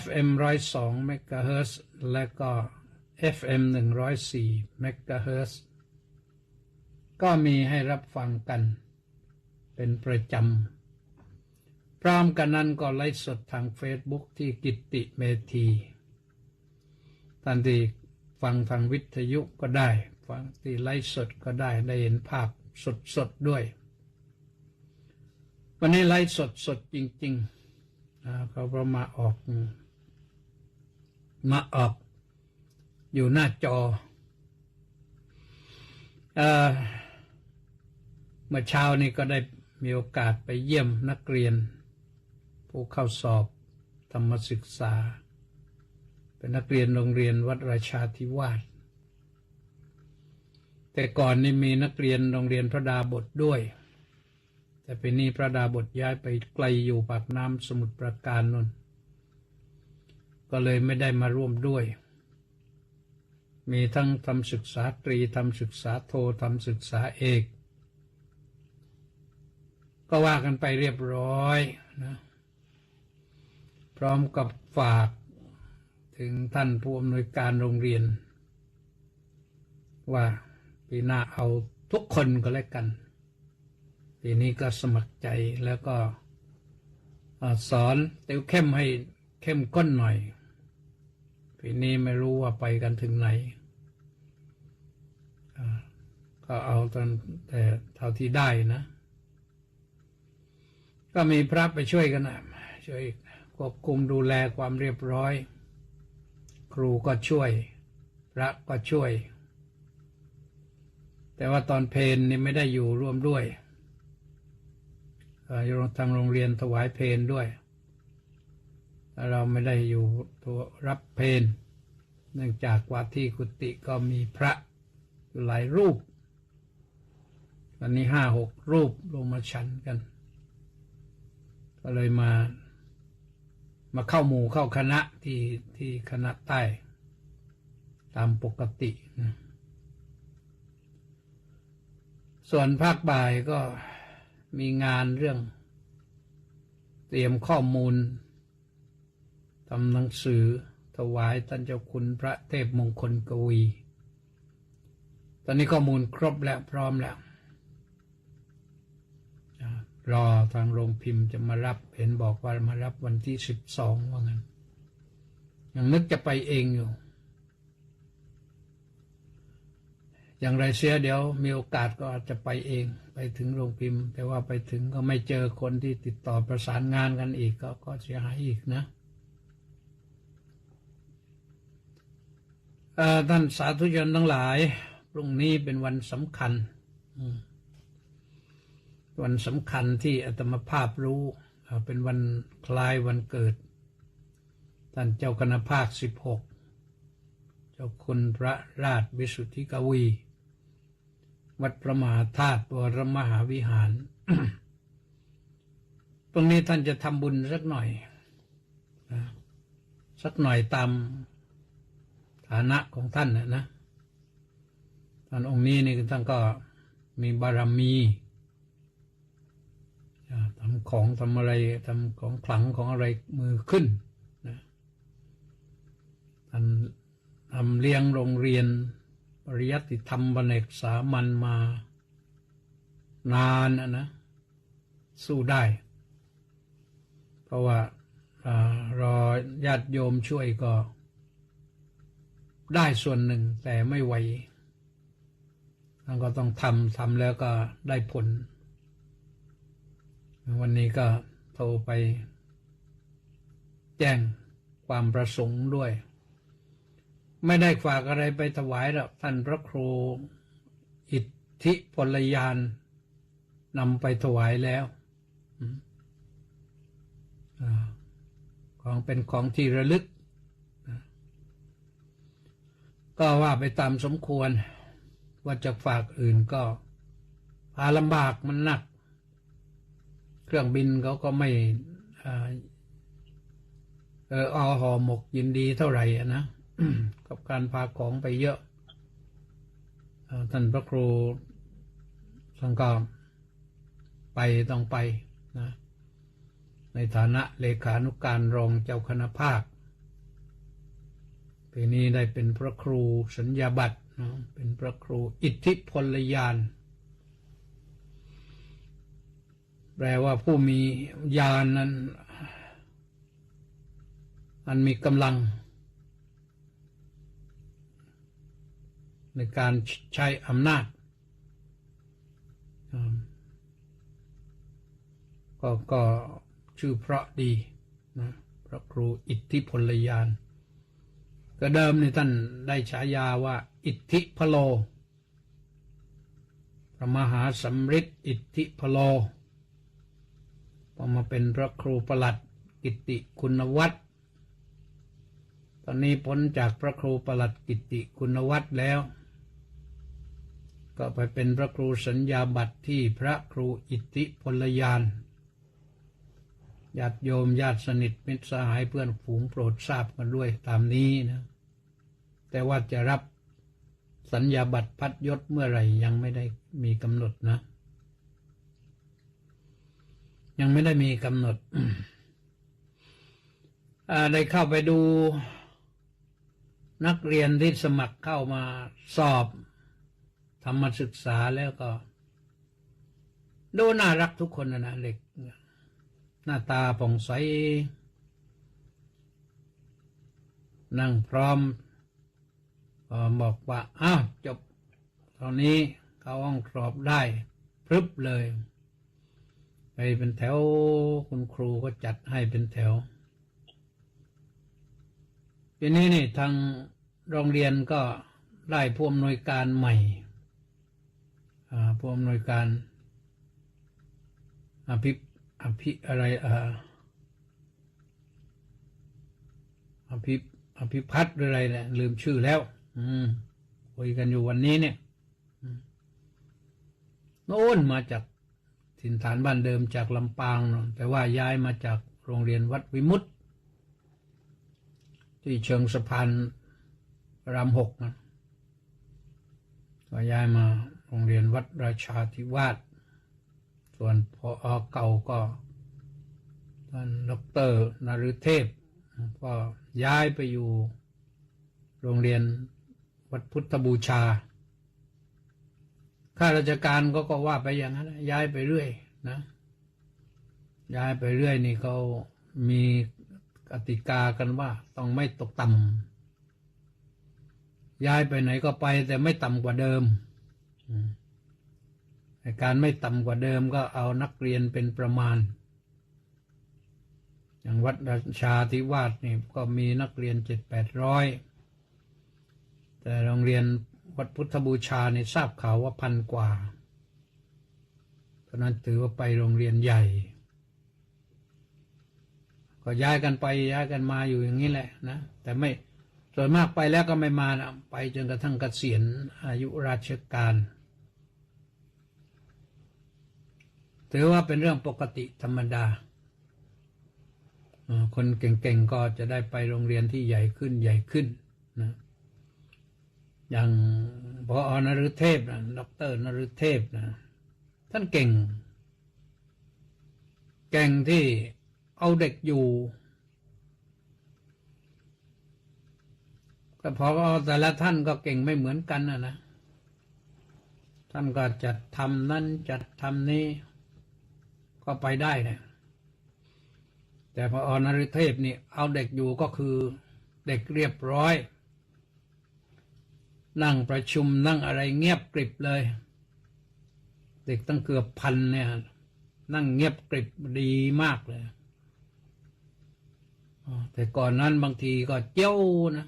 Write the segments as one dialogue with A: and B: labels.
A: FM 102เมกะเฮิรตซ์และก็ FM 104เมกะเฮิรตซ์ก็มีให้รับฟังกันเป็นประจำพร้อมกันนั้นก็ไลฟ์สดทาง Facebook ที่กิตติเมธีท่านที่ฟังทางวิทยุก็ได้ฟังที่ไลฟ์สดก็ได้เห็นภาพสดด้วยวันนี้ไลฟ์สดจริงๆเขาประมาออกอยู่หน้าจอเมื่อเช้านี้ก็ได้มีโอกาสไปเยี่ยมนักเรียนผู้เข้าสอบธรรมศึกษาเป็นนักเรียนโรงเรียนวัดราชาธิวาสแต่ก่อนนี่มีนักเรียนโรงเรียนพระดาบทด้วยแต่ปีนี้พระดาบทย้ายไปไกลอยู่ปากน้ำสมุทรปราการนนก็เลยไม่ได้มาร่วมด้วยมีทั้งทำศึกษาตรีทำศึกษาโททำศึกษาเอกก็ว่ากันไปเรียบร้อยนะพร้อมกับฝากถึงท่านผู้อำนวยการโรงเรียนว่าปีหน้าเอาทุกคนก็แล้วกันปีนี้ก็สมัครใจแล้วก็สอนติวเข้มให้เข้มข้นหน่อยปีนี้ไม่รู้ว่าไปกันถึงไหนก็เอาแต่เท่าที่ได้นะก็มีพระไปช่วยกันนะช่วยควบคุมดูแลความเรียบร้อยครูก็ช่วยพระก็ช่วยแต่ว่าตอนเพลนี่ไม่ได้อยู่ร่วมด้วยทางโรงเรียนถวายเพลด้วยเราไม่ได้อยู่ตัวรับเพลเนื่องจากว่าที่กุฏิก็มีพระหลายรูปวันนี้5-6 รูปลงมาฉันกันก็เลยมาเข้าหมู่เข้าคณะที่คณะใต้ตามปกตินะส่วนภาคบ่ายก็มีงานเรื่องเตรียมข้อมูลทำหนังสือถวายท่านเจ้าคุณพระเทพมงคลกวีตอนนี้ข้อมูลครบแล้วพร้อมแล้วรอทางโรงพิมพ์จะมารับเห็นบอกว่ามารับวันที่12ว่างั้นยังนึกจะไปเองอยู่อย่างไรเสียเดี๋ยวมีโอกาสก็อาจจะไปเองไปถึงโรงพิมพ์แต่ว่าไปถึงก็ไม่เจอคนที่ติดต่อประสานงานกันอีกก็เสียหายอีกนะท่านสาธุชนทั้งหลายพรุ่งนี้เป็นวันสำคัญวันสำคัญที่อาตมาภาพรู้เป็นวันคล้ายวันเกิดท่านเจ้าคณะภาค16เจ้าคุณพระราชวิสุทธิกวีวัดพระมหาธาตุวรมหาวิหาร ตรงนี้ท่านจะทำบุญสักหน่อยตามฐานะของท่านนะท่านองค์นี้นี่ท่านก็มีบารมีทำของทำอะไรทำของขลังของอะไรมือขึ้นนะท่านทำเลี้ยงโรงเรียนปริยัติธรรมบรรเนกสามัญมานานนะสู้ได้เพราะว่ารอญาติโยมช่วยก็ได้ส่วนหนึ่งแต่ไม่ไหวท่านก็ต้องทำแล้วก็ได้ผลวันนี้ก็โทรไปแจ้งความประสงค์ด้วยไม่ได้ฝากอะไรไปถวายหรอกท่านพระครูอิทธิพลยานนำไปถวายแล้วของเป็นของที่ระลึกก็ว่าไปตามสมควรว่าจะฝากอื่นก็พาลำบากมันหนักเครื่องบินเขาก็ไม่เอาห่อหมกยินดีเท่าไหร่นะ กับการพาของไปเยอะท่านพระครูท่านก็ต้องไปนะในฐานะเลขานุการรองเจ้าคณะภาค ปีนี้ได้เป็นพระครูสัญญาบัตรนะเป็นพระครูอิทธิพลญาณแปลว่าผู้มีญาณนั้นอันมีกำลังในการใช้อำนาจก็ชื่อเพราะดีนะพระครูอิทธิพลญาณก็เดิมนี่ท่านได้ฉายาว่าอิทธิพโลพระมหาสำริดอิทธิพโลพอมาเป็นพระครูประหลัดกิตติคุณวัตรตอนนี้พ้นจากพระครูประหลัดกิตติคุณวัตรแล้วก็ไปเป็นพระครูสัญญาบัตรที่พระครูอิทธิพลญาณญาติโยมญาติสนิทมิตรสหายเพื่อนฝูงโปรดทราบกันด้วยตามนี้นะแต่ว่าจะรับสัญญาบัตรพัดยศเมื่อไหร่ยังไม่ได้มีกำหนดนะยังไม่ได้มีกำหนด ได้เข้าไปดูนักเรียนที่สมัครเข้ามาสอบธรรมศึกษาแล้วก็ดูน่ารักทุกคนนะเด็กหน้าตาผ่องใสนั่งพร้อมบอกว่าอ้าวจบตอนนี้เข้าห้องสอบได้พรึบเลยไปเป็นแถวคุณครูก็จัดให้เป็นแถวทีนี้นี่ทางโรงเรียนก็ได้ผู้อำนวยการใหม่ผู้อำนวยการอภิอะไรอภิพัฒน์อะไรเนี่ยลืมชื่อแล้วคุยกันอยู่วันนี้เนี่ยโน่นมาจากถิ่นฐานบ้านเดิมจากลำปางแต่ว่าย้ายมาจากโรงเรียนวัดวิมุตติที่เชิงสะพานราม6นะก็ย้ายมาโรงเรียนวัดราชาธิวาสส่วนพอเก่าก็ท่านดร.นฤเทพก็ย้ายไปอยู่โรงเรียนวัดพุทธบูชาข้าราชการก็ว่าไปอย่างนั้นย้ายไปเรื่อยนะย้ายไปเรื่อยนี่เขามีกติกากันว่าต้องไม่ตกต่ำย้ายไปไหนก็ไปแต่ไม่ต่ำกว่าเดิมการไม่ต่ำกว่าเดิมก็เอานักเรียนเป็นประมาณอย่างวัดราชาธิวาสนี่ก็มีนักเรียน700-800แต่โรงเรียนวัดพุทธบูชานี่ทราบข่าวว่า1,000 กว่าเพราะนั้นถือว่าไปโรงเรียนใหญ่ก็ย้ายกันไปย้ายกันมาอยู่อย่างนี้แหละนะแต่ไม่ส่วนมากไปแล้วก็ไม่มานะไปจนกระทั่งเกษียณอายุราชการถือว่าเป็นเรื่องปกติธรรมดาคนเก่งๆก็จะได้ไปโรงเรียนที่ใหญ่ขึ้นนะอย่างพอนฤเทพนะดร.นฤเทพนะท่านเก่งที่เอาเด็กอยู่ก็พอแต่ละท่านก็เก่งไม่เหมือนกันนะท่านก็จัดทำนั้นจัดทำนี้ก็ไปได้นะแต่พอนฤเทพนี่เอาเด็กอยู่ก็คือเด็กเรียบร้อยนั่งประชุมนั่งอะไรเงียบกริบเลยเด็กตั้งเกือบ1,000เนี่ยนั่งเงียบกริบดีมากเลยแต่ก่อนนั้นบางทีก็เจ้านะ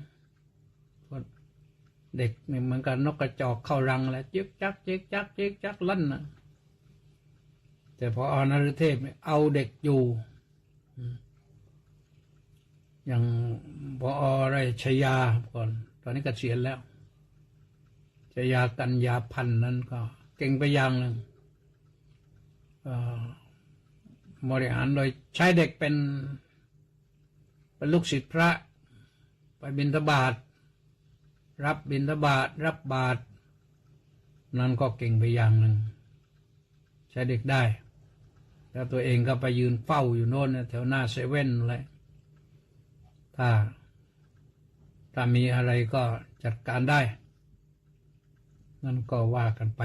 A: เด็กนี่เหมือนกับนกกระจอกเข้ารังแล้วจิ๊กจักลั่นนะแต่พอนฤเทพเอาเด็กอยู่อย่างพออะไรชยาก่อนตอนนี้เกษียณแล้วชยากัญญาพันธ์นั้นก็เก่งไปอย่างหนึ่งบริหารโดยใช้เด็กเป็นลูกศิษย์พระไปบิณฑบาตรับบิณฑบาตรับบาตรนั้นก็เก่งไปอย่างหนึ่งใช้เด็กได้แล้วตัวเองก็ไปยืนเฝ้าอยู่โน่นแถวหน้าเซเว่นเลยถ้า ถ้ามีอะไรก็จัดการได้นั่นก็ว่ากันไป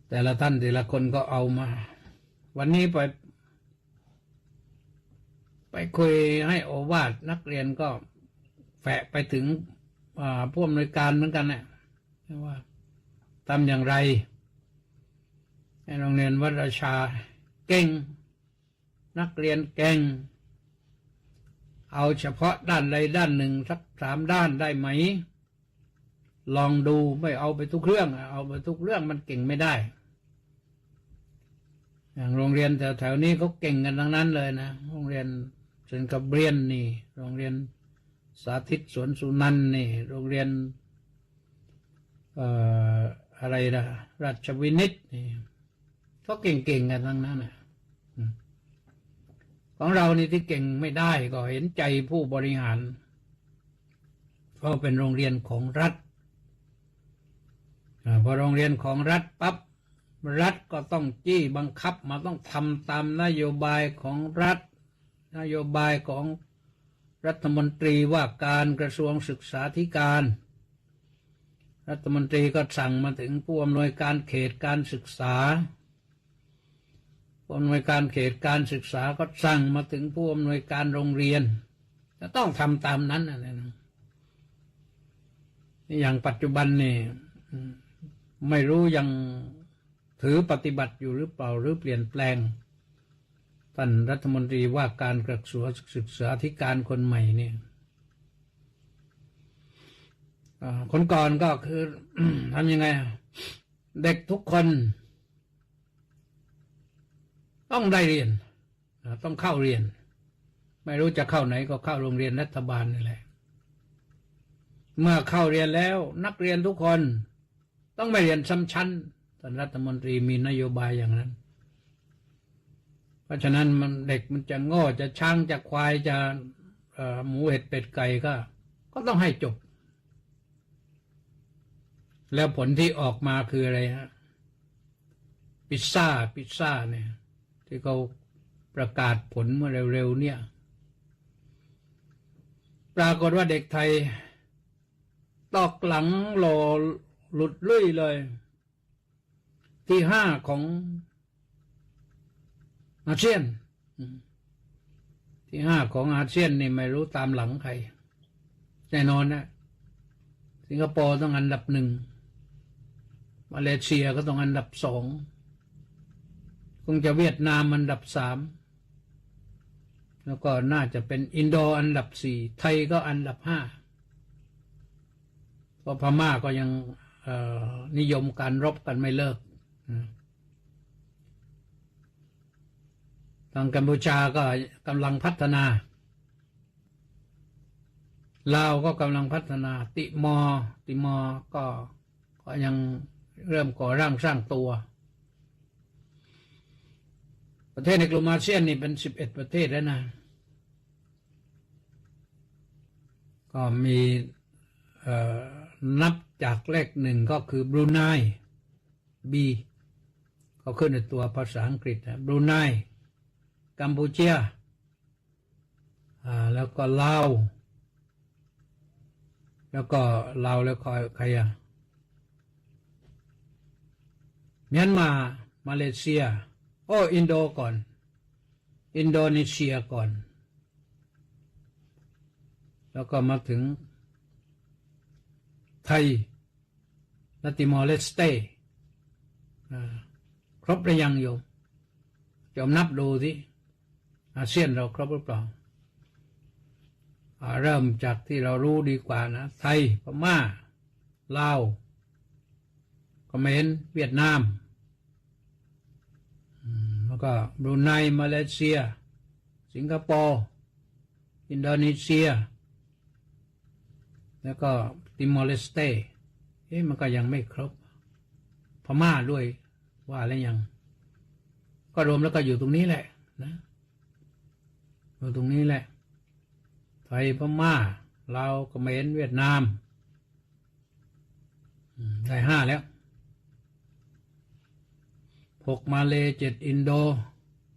A: แต่ละท่านแต่ละคนก็เอามาวันนี้ไปคุยให้โอวาทนักเรียนก็แฝะไปถึงผู้อำนวยการเหมือนกันเนี่ยว่าทำอย่างไรให้โรงเรียนวัดราชาเก่งนักเรียนเก่งเอาเฉพาะด้านใดด้านหนึ่งสัก3 ด้านได้ไหมลองดูไม่เอาไปทุกเรื่องเอาไปทุกเรื่องมันเก่งไม่ได้อย่างโรงเรียนแถวๆนี้เขาเก่งกันทั้งนั้นเลยนะโรงเรียนเซนต์กับเรียนนี่โรงเรียนสาธิตสวนสุนันท์นี่โรงเรียนอะไรนะราชวินิตนี่เขาเก่งๆกันทั้งนั้นนะของเรานี่ที่เก่งไม่ได้ก็เห็นใจผู้บริหารเพราะเป็นโรงเรียนของรัฐพอโรงเรียนของรัฐปั๊บรัฐก็ต้องจี้บังคับมาต้องทำตามนโยบายของรัฐนโยบายของรัฐมนตรีว่าการกระทรวงศึกษาธิการรัฐมนตรีก็สั่งมาถึงผู้อำนวยการเขตการศึกษาผู้อำนวยการเขตการศึกษาก็สั่งมาถึงผู้อำนวยการโรงเรียนจะต้องทำตามนั้นนะอย่างปัจจุบันนี่ไม่รู้ยังถือปฏิบัติอยู่หรือเปล่าหรือเปลี่ยนแปลงท่านรัฐมนตรีว่าการกระทรวงศึกษาธิการคนใหม่เนี่ยคนก่อนก็คือ ทำยังไงเด็กทุกคนต้องได้เรียนต้องเข้าเรียนไม่รู้จะเข้าไหนก็เข้าโรงเรียนรัฐบาลนี่แหละเมื่อเข้าเรียนแล้วนักเรียนทุกคนต้องไม่เรียนซ้ำชั้นท่านรัฐมนตรีมีนโยบายอย่างนั้นเพราะฉะนั้นเด็กมันจะโง่จะช้างจะควายจะหมูเห็ดเป็ดไก่ก็ต้องให้จบแล้วผลที่ออกมาคืออะไรฮะพิซซ่าเนี่ยที่เขาประกาศผลเมื่อเร็วๆเนี่ยปรากฏว่าเด็กไทยตอกหลังหล่อหลุดลุ่ยเลยที่5ของอาเซียนที่5ของอาเซียนนี่ไม่รู้ตามหลังใครแน่นอนนะสิงคโปร์ต้องอันดับ1มาเลเซียก็ต้องอันดับ2คงจะเวียดนามอันดับ3แล้วก็น่าจะเป็นอินโดอันดับ4ไทยก็อันดับ5เพราะพม่าก็ยังนิยมการรบกันไม่เลิกทางกัมพูชาก็กำลังพัฒนาลาวก็กำลังพัฒนาติมอร์ก็ยังเริ่มก่อร่างสร้างตัวประเทศในกลุ่มอาเซียนนี่เป็น11ประเทศแล้วนะก็มีนับจากเลข1ก็คือบรูไนบีเขาขึ้นในตัวภาษาอังกฤษบรูไนกัมพูชาแล้วก็ลาวแล้วใครเมียนมามาเลเซียอินโดก่อนอินโดนีเซียก่อนแล้วก็มาถึงไทยและติมอร์เลสเต้ครบหรือยังโยมจอมนับดูสิอาเซียนเราครบหรือเปล่าเริ่มจากที่เรารู้ดีกว่านะไทยพม่าลาวเขมรเวียดนามแล้วก็บรูไนมาเลเซียสิงคโปร์อินโดนีเซียแล้วก็ติมอร์เลสเต้มันก็ยังไม่ครบพม่าด้วยว่าแล้วยังก็รวมแล้วก็อยู่ตรงนี้แหละนะอยู่ตรงนี้แหละไทยพม่าลาวเขมรเวียดนามได้5แล้ว6มาเล7อินโด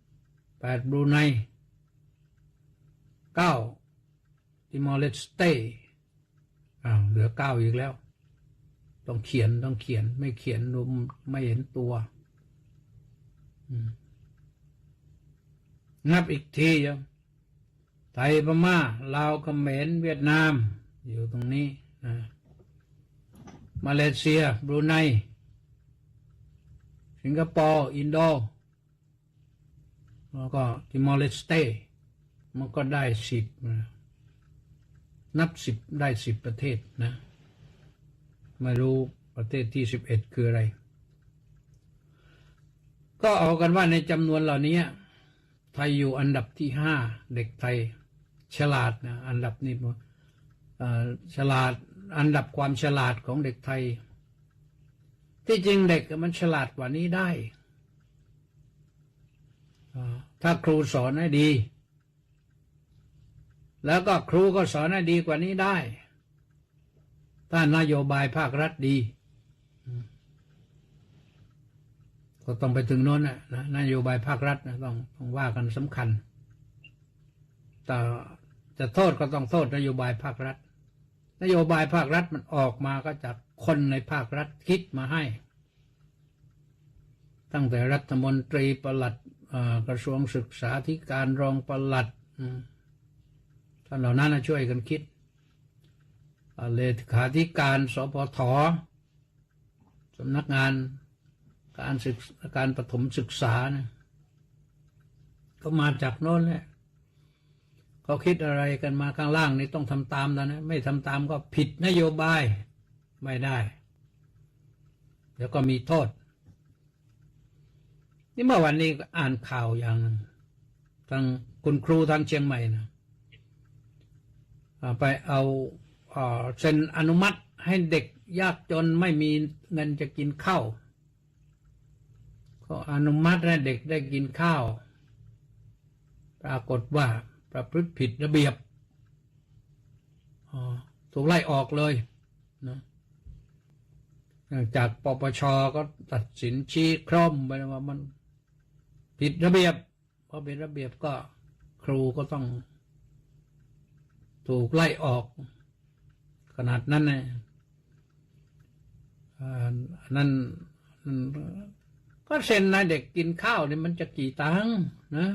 A: 8บรูไน9 ติมอร์เลสเตเหลือ9อีกแล้ว ต้องเขียนไม่เขียนดูไม่เห็นตัวนับอีกทียังไทยพม่าลาวเขมรเวียดนามอยู่ตรงนี้มาเลเซียบรูไนสิงคโปร์อินโดแล้วก็ติมอร์เลสเตมันก็ได้10นับ10ได้10ประเทศนะไม่รู้ประเทศที่11คืออะไรก็เอากันว่าในจำนวนเหล่านี้ไทยอยู่อันดับที่5เด็กไทยฉลาดนะอันดับนี้ฉลาดอันดับความฉลาดของเด็กไทยที่จริงเด็กมันฉลาดกว่านี้ได้ถ้าครูสอนให้ดีแล้วก็ครูก็สอนให้ดีกว่านี้ได้ถ้านโยบายภาครัฐดีก็ต้องไปถึงโน้นนะนโยบายภาครัฐนะต้องว่ากันสำคัญแต่จะโทษก็ต้องโทษนโยบายภาครัฐนโยบายภาครัฐมันออกมาก็จากคนในภาครัฐคิดมาให้ตั้งแต่รัฐมนตรีปลัดกระทรวงศึกษาธิการรองปลัดท่านเหล่านั้นช่วยกันคิดเลขาธิการสพทสำนักงานการประถมศึกษานะก็มาจากโน้นแหละเขาคิดอะไรกันมาข้างล่างนี่ต้องทำตามแล้วนะไม่ทำตามก็ผิดนโยบายไม่ได้เดี๋ยวก็มีโทษนี่เมื่อวันนี้อ่านข่าวอย่างนึงทางคุณครูทางเชียงใหม่นะไปเอาเซ็นอนุมัติให้เด็กยากจนไม่มีเงินจะกินข้าวก็อนุมัติให้เด็กได้กินข้าวปรากฏว่าประพฤติผิดระเบียบถูกไล่ออกเลยนะจากปปชก็ตัดสินชี้คร่อมไปว่ามันผิดระเบียบพอเป็นระเบียบก็ครูก็ต้องถูกไล่ออกขนาดนั้นนะนั่นก็เซ็นนะเด็กกินข้าวนี่มันจะกี่ตังค์นะ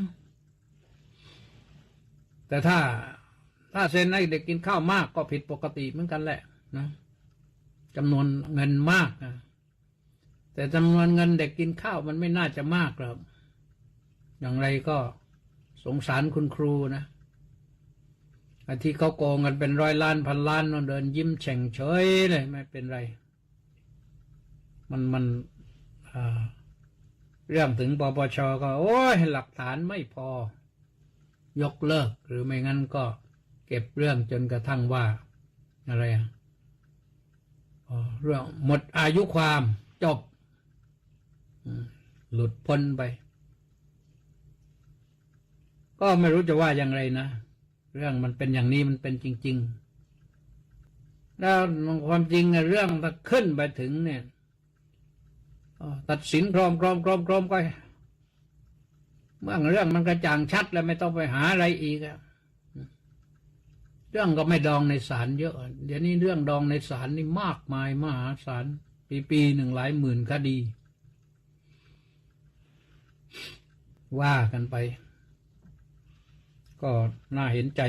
A: แต่ถ้าเซ็นให้เด็กกินข้าวมากก็ผิดปกติเหมือนกันแหละนะจำนวนเงินมากนะแต่จำนวนเงินเด็กกินข้าวมันไม่น่าจะมากหรอกอย่างไรก็สงสารคุณครูนะที่เขาโกงกันเป็นร้อยล้านพันล้านเดินยิ้มแฉ่งเฉยเลยไม่เป็นไรมันเรื่องถึงปปชก็โอ้ยหลักฐานไม่พอยกเลิกหรือไม่งั้นก็เก็บเรื่องจนกระทั่งว่าอะไรเรื่องหมดอายุความจบหลุดพ้นไปก็ไม่รู้จะว่าอย่างไรนะเรื่องมันเป็นอย่างนี้มันเป็นจริงๆแล้วความจริงเรื่องถ้าขึ้นไปถึงเนี่ยตัดสินพร้อมก็เมื่อเรื่องมันกระจ่างชัดแล้วไม่ต้องไปหาอะไรอีกเรื่องก็ไม่ดองในศาลเยอะเดี๋ยวนี้เรื่องดองในศาลนี่มากมายมหาศาลปีหนึ่งหลายหมื่นคดีว่ากันไปก็น่าเห็นใจ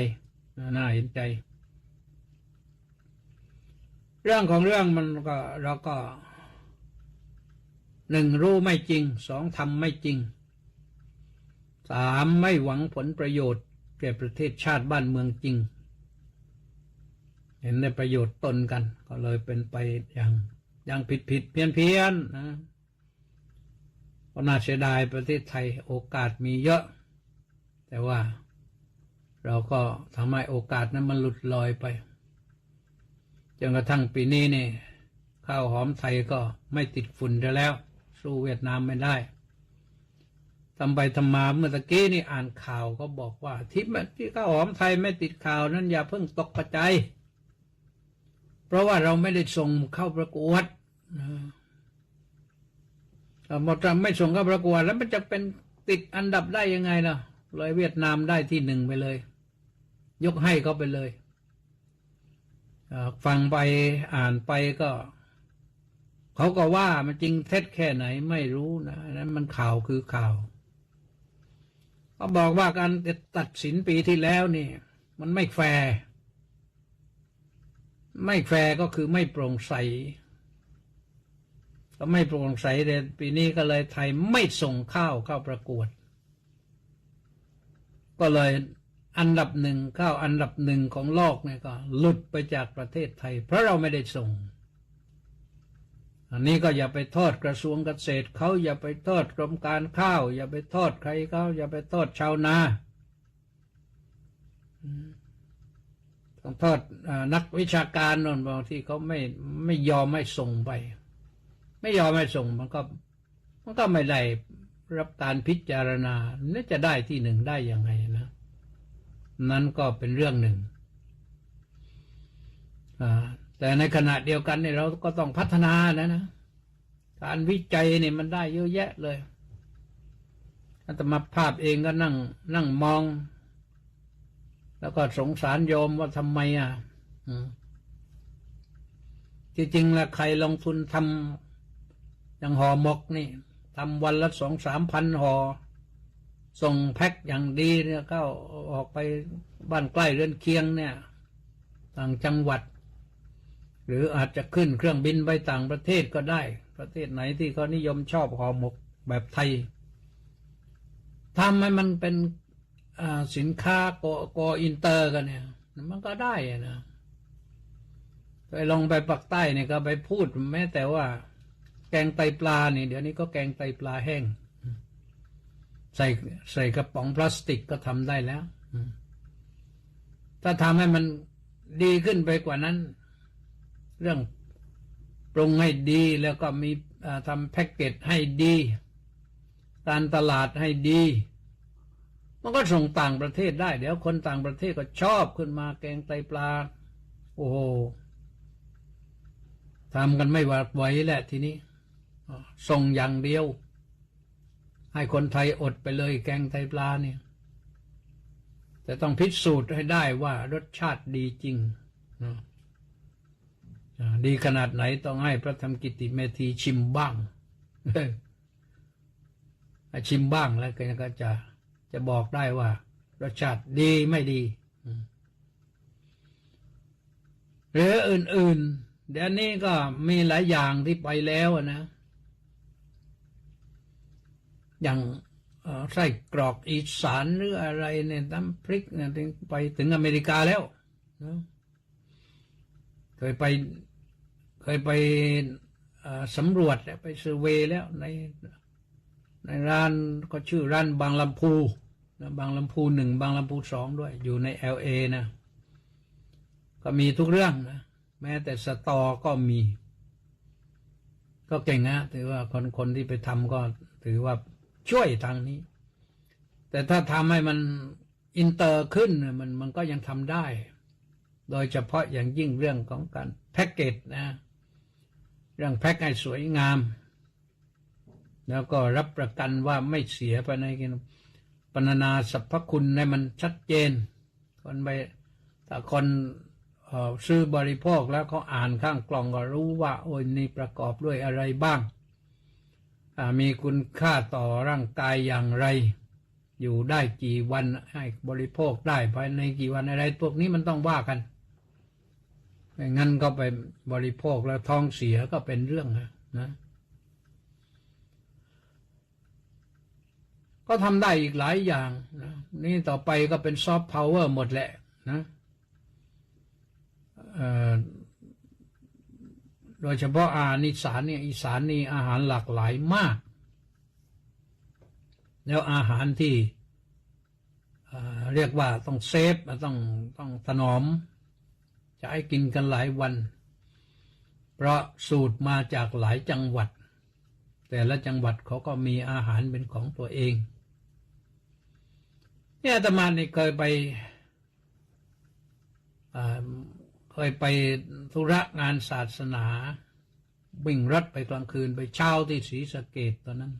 A: เรื่องของเรื่องมันก็เราก็1รู้ไม่จริง2ทำไม่จริง3ไม่หวังผลประโยชน์แก่ประเทศชาติบ้านเมืองจริงเห็นในประโยชน์ตนกันก็เลยเป็นไปอย่างผิดเพี้ยนนะก็น่าเสียดายประเทศไทยโอกาสมีเยอะแต่ว่าเราก็ทำให้โอกาสนั้นมันหลุดลอยไปจนกระทั่งปีนี้นี่ข้าวหอมไทยก็ไม่ติดฝุ่นแล้วสู้เวียดนามไม่ได้ทำไปทำมาเมื่อตะกี้นี่อ่านข่าวก็บอกว่าที่ข้าวหอมไทยไม่ติดข่าวนั้นอย่าเพิ่งตกใจเพราะว่าเราไม่ได้ส่งเข้าประกวดหมดไม่ส่งเข้าประกวดแล้วมันจะเป็นติดอันดับได้ยังไงล่ะเลยเวียดนามได้ที่1ไปเลยยกให้เขาไปเลย ฟังไปอ่านไปก็เขาก็ว่ามันจริงเท็จแค่ไหนไม่รู้นะนั้นมันข่าวคือข่าวเขาบอกว่าการตัดสินปีที่แล้วนี่มันไม่แฟร์ก็คือไม่โปร่งใสก็ไม่โปร่งใสแต่ปีนี้ก็เลยไทยไม่ส่งข้าวเข้าประกวดก็เลยอันดับหนึ่งข้าวอันดับหนึ่งของโลกเนี่ยก็หลุดไปจากประเทศไทยเพราะเราไม่ได้ส่งอันนี้ก็อย่าไปโทษกระทรวงเกษตรเขาอย่าไปโทษกรมการข้าวอย่าไปโทษใครเขาอย่าไปโทษชาวนาต้องโทษนักวิชาการนนบางที่เขาไม่ยอมไม่ส่งไปไม่ยอมไม่ส่งมันก็ไม่ได้รับการพิจารณาน่าจะได้ที่หนึ่งได้ยังไงนะนั้นก็เป็นเรื่องหนึ่งแต่ในขณะเดียวกันเนี่ยเราก็ต้องพัฒนานะการวิจัยเนี่ยมันได้เยอะแยะเลยอาตมาภาพเองก็นั่งมองแล้วก็สงสารโยมว่าทำไมจริงๆแล้วใครลงทุนทำอย่างห่อหมกนี่ทำวันละ2-3 พันห่อส่งแพ็คอย่างดีเนี่ยก็ออกไปบ้านใกล้เรือนเคียงเนี่ยต่างจังหวัดหรืออาจจะขึ้นเครื่องบินไปต่างประเทศก็ได้ประเทศไหนที่เขานิยมชอบห่อหมกแบบไทยทำให้มันเป็นสินค้าโกอินเตอร์กันเนี่ยมันก็ได้นะไปลงไปปักใต้เนี่ยก็ไปพูดแม้แต่ว่าแกงไตปลานี่เดี๋ยวนี้ก็แกงไตปลาแห้งใส่กระป๋องพลาสติกก็ทำได้แล้วถ้าทำให้มันดีขึ้นไปกว่านั้นเรื่องปรุงให้ดีแล้วก็มีทำแพ็กเกจให้ดีการตลาดให้ดีมันก็ส่งต่างประเทศได้เดี๋ยวคนต่างประเทศก็ชอบขึ้นมาแกงไตปลาโอ้โหทำกันไม่หวาดไหวแหละทีนี้ส่งอย่างเดียวให้คนไทยอดไปเลยแกงไตปลาเนี่ยแต่ต้องพิสูจน์ให้ได้ว่ารสชาติดีจริงดีขนาดไหนต้องให้พระธรรมกิตติเมธีชิมบ้างชิมบ้างแล้วก็จะบอกได้ว่ารสชาติดีไม่ดีหรืออื่นๆเดี๋ยวนี้ก็มีหลายอย่างที่ไปแล้วนะอย่างไส้กรอกอีสานหรืออะไรเนี่ยน้ำพริกเนี่ยไปถึงอเมริกาแล้วนะเคยไปสำรวจไปเซอร์เวย์แล้วในร้านก็ชื่อร้านบางลำพูนะบางลำพู1บางลำพู2ด้วยอยู่ใน LA นะก็มีทุกเรื่องนะแม้แต่สตอก็มีก็เก่งนะถือว่าคนที่ไปทำก็ถือว่าช่วยทางนี้แต่ถ้าทำให้มันอินเตอร์ขึ้นมันก็ยังทำได้โดยเฉพาะอย่างยิ่งเรื่องของการแพ็กเกจนะเรื่องแพ็กให้สวยงามแล้วก็รับประกันว่าไม่เสียไปในปรรณนาสรรพคุณให้มันชัดเจนคนไปถ้าคนซื้อบริโภคแล้วเขาอ่านข้างกล่องก็รู้ว่าโอ้ยนี่ประกอบด้วยอะไรบ้างมีคุณค่าต่อร่างกายอย่างไรอยู่ได้กี่วันให้บริโภคได้ภายในกี่วันอะไรพวกนี้มันต้องว่ากันไม่งั้นก็ไปบริโภคแล้วท้องเสียก็เป็นเรื่องนะก็ทำได้อีกหลายอย่างนะนี่ต่อไปก็เป็นซอฟต์พาวเวอร์หมดแหละนะโดยเฉพาะอีสานเนี่ยอีสานนี่อาหารหลากหลายมากแล้วอาหารที่เรียกว่าต้องเซฟต้องถนอมจะให้กินกันหลายวันเพราะสูตรมาจากหลายจังหวัดแต่ละจังหวัดเขาก็มีอาหารเป็นของตัวเองเนี่ยอาตมานี่เคยไปธุระงานศาสนาวิ่งรถไปกลางคืนไปเช่าที่ศรีสะเกษตอนนั้น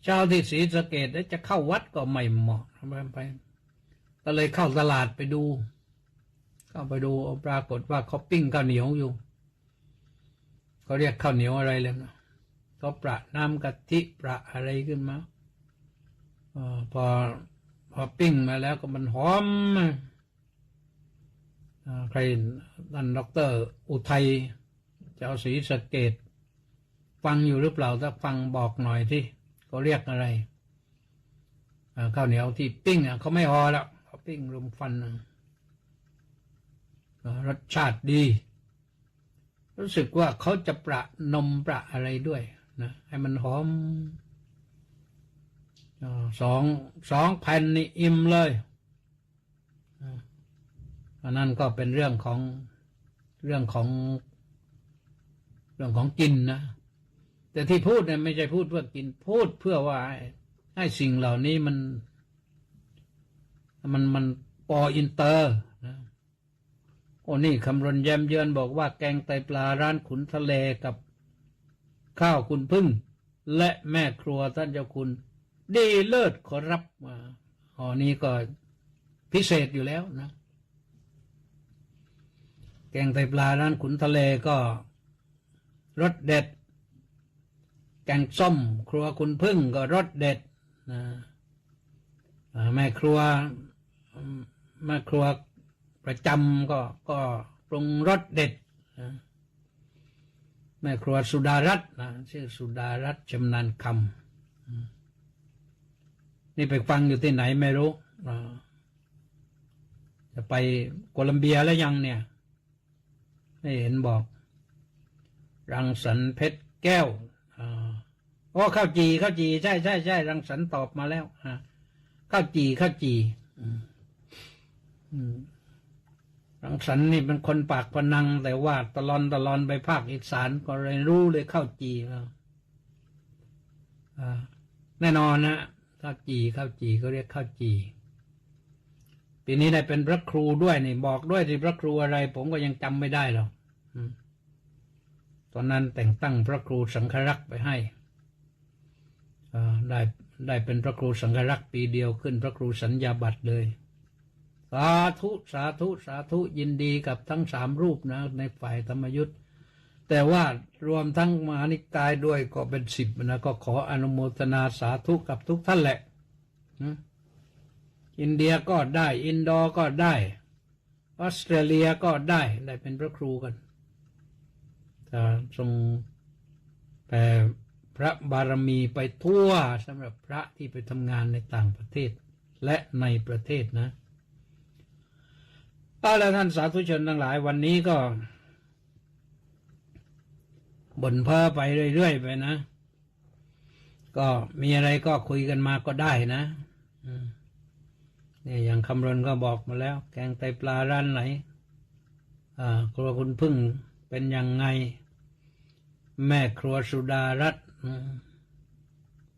A: เช่าที่ศรีสะเกษแล้วจะเข้าวัดก็ไม่เหมาะไปก็เลยเข้าตลาดไปดู ก็ไปดูปรากฏว่าเขาปิ้งข้าวเหนียวอยู่เขาเรียกข้าวเหนียวอะไรเลยนะเขาประน้ำกะทิประอะไรขึ้นมาพอปิ้งมาแล้วก็มันหอมใครนั่นดร.อุทัยเจ้าศรีสะเกษฟังอยู่หรือเปล่าถ้าฟังบอกหน่อยที่เขาเรียกอะไรข้าวเหนียวที่ปิ้งเขาไม่ห่อแล้วเขาปิ้งรมฟันรสชาติดีรู้สึกว่าเขาจะประนมประอะไรด้วยนะให้มันหอมสองแผ่นนี่อิ่มเลยอันนั้นก็เป็นเรื่องของกินนะแต่ที่พูดเนี่ยไม่ใช่พูดเพื่อกินพูดเพื่อว่าให้สิ่งเหล่านี้มันปออินเตอร์นะโอ้นี่คำรณแย้มเยือนบอกว่าแกงไตปลาร้านขุนทะเลกับข้าวคุณพึ่งและแม่ครัวท่านเจ้าคุณดีเลิศขอรับนี้ก็พิเศษอยู่แล้วนะแกงไตปลาร้านขุนทะเลก็รสเด็ดแกงส้มครัวคุณพึ่งก็รสเด็ดนะแม่ครัวประจำก็ปรุงรสเด็ดนะแม่ครัวสุดารัตน์นะชื่อสุดารัตน์ชำนาญคำนี่ไปฟังอยู่ที่ไหนไม่รู้จะไปโคลัมเบียแล้วยังเนี่ยไม่เห็นบอกรังสรรค์เพชรแก้วข้าวจีใช่รังสรรค์ตอบมาแล้วข้าวจีรังสรรค์นี่เป็นคนปากพนังแต่ว่าตลอนไปภาคอีสานก็เลยรู้เลยข้าวจีแล้วแน่นอนนะข้าวจีก็เรียกข้าวจีปีนี้ได้เป็นพระครูด้วยนี่บอกด้วยที่พระครูอะไรผมก็ยังจำไม่ได้หรอกตอนนั้นแต่งตั้งพระครูสังฆรักษ์ไปให้ได้เป็นพระครูสังฆรักษ์ปีเดียวขึ้นพระครูสัญญาบัตรเลยสาธุยินดีกับทั้ง3 รูปนะในฝ่ายธรรมยุทธ์แต่ว่ารวมทั้งมหานิกายด้วยก็เป็น10นะก็ขออนุโมทนาสาธุกับทุกท่านแหละอินเดียก็ได้อินโดก็ได้ออสเตรเลียก็ได้เป็นพระครูกันทรงแผ่พระบารมีไปทั่วสำหรับพระที่ไปทำงานในต่างประเทศและในประเทศนะแล้วท่านสาธุชนทั้งหลายวันนี้ก็บ่นเพ้อไปเรื่อยๆไปนะก็มีอะไรก็คุยกันมาก็ได้นะเนี่ยอย่างคำรณก็บอกมาแล้วแกงไตปลาร้านไหนครัวคุณพึ่งเป็นยังไงแม่ครัวสุดารัตน์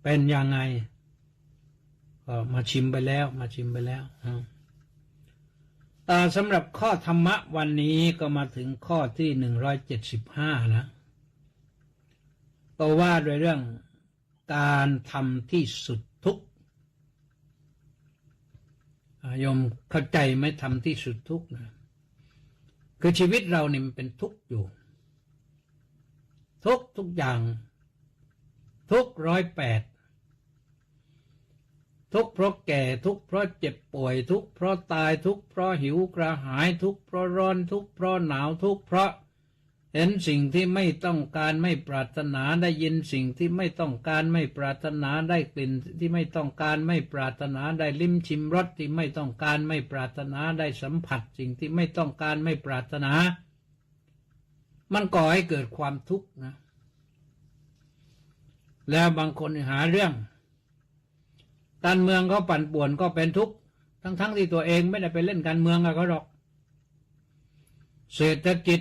A: เป็นยังไงก็มาชิมไปแล้วสำหรับข้อธรรมะวันนี้ก็มาถึงข้อที่175นะก็ว่าโดยเรื่องการทำที่สุดทุกข์โยมเข้าใจไหมทำที่สุดทุกข์นะคือชีวิตเราเนี่ยมันเป็นทุกข์อยู่ทุกอย่างทุก108ทุกเพราะแก่ทุกเพราะเจ็บป่วยทุกเพราะตายทุกเพราะหิวกระหายทุกเพราะร้อนทุกเพราะหนาวทุกเพราะเห็นสิ่งที่ไม่ต้องการไม่ปรารถนาได้ยินสิ่งที่ไม่ต้องการไม่ปรารถนาได้กลิ่นที่ไม่ต้องการไม่ปรารถนาได้ลิ้มชิมรสที่ไม่ต้องการไม่ปรารถนาได้สัมผัสสิ่งที่ไม่ต้องการไม่ปรารถนามันก่อให้เกิดความทุกข์นะแล้วบางคนหาเรื่องการเมืองเขาปั่นป่วนก็เป็นทุกข์ทั้งที่ตัวเองไม่ได้ไปเล่นการเมืองกับเขาหรอกเศรษฐกิจ